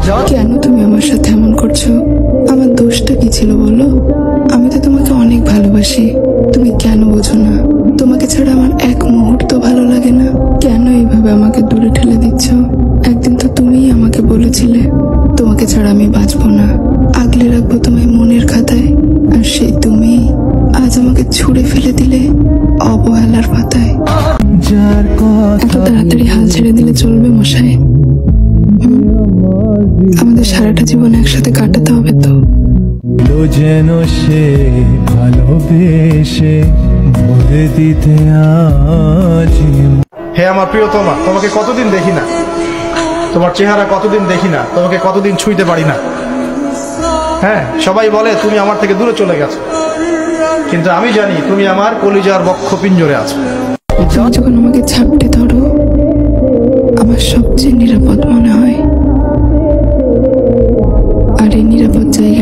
কেন তুমি আমার সাথে এমন করছো? আমার দোষটা কি ছিল বলো? আমি তো তোমাকে অনেক ভালোবাসি, তুমি কেন বোঝো না? তোমাকে ছাড়া আমার এক মুহূর্ত ভালো লাগে না। কেন এইভাবে আমাকে দূরে ঠেলে দিচ্ছ? একদিন তো তুমিই আমাকে বলেছিলে তোমাকে ছাড়া আমি বাঁচবো না, আগলে রাখবো তোমায় মনের খাতায়। আর সেই তুমি আজ আমাকে ছুঁড়ে ফেলে দিলে অবহেলার পাতায়। এত তাড়াতাড়ি হাল ছেড়ে দিলে চলবে মশাই? আমাদের সারাটা জীবন একসাথে কাটাতে হবে তো। যেন সে ভালোবেসে ভরে দিতে আজ। হে আমার প্রিয়তমা, তোমাকে কতদিন দেখি না, তোমার চেহারা কতদিন দেখি না, তোমাকে কতদিন ছুঁইতে পারি না। হ্যাঁ, সবাই বলে তুমি আমার থেকে দূরে চলে গেছো, কিন্তু আমি জানি তুমি আমার কলিজার বক্ষ পিঞ্জরে আছো। তুমি যখন আমাকে ঝাপটে ধরো আমার সবচেয়ে নিরাপদ মনে হয়, আর এই নিরাপদ জায়গা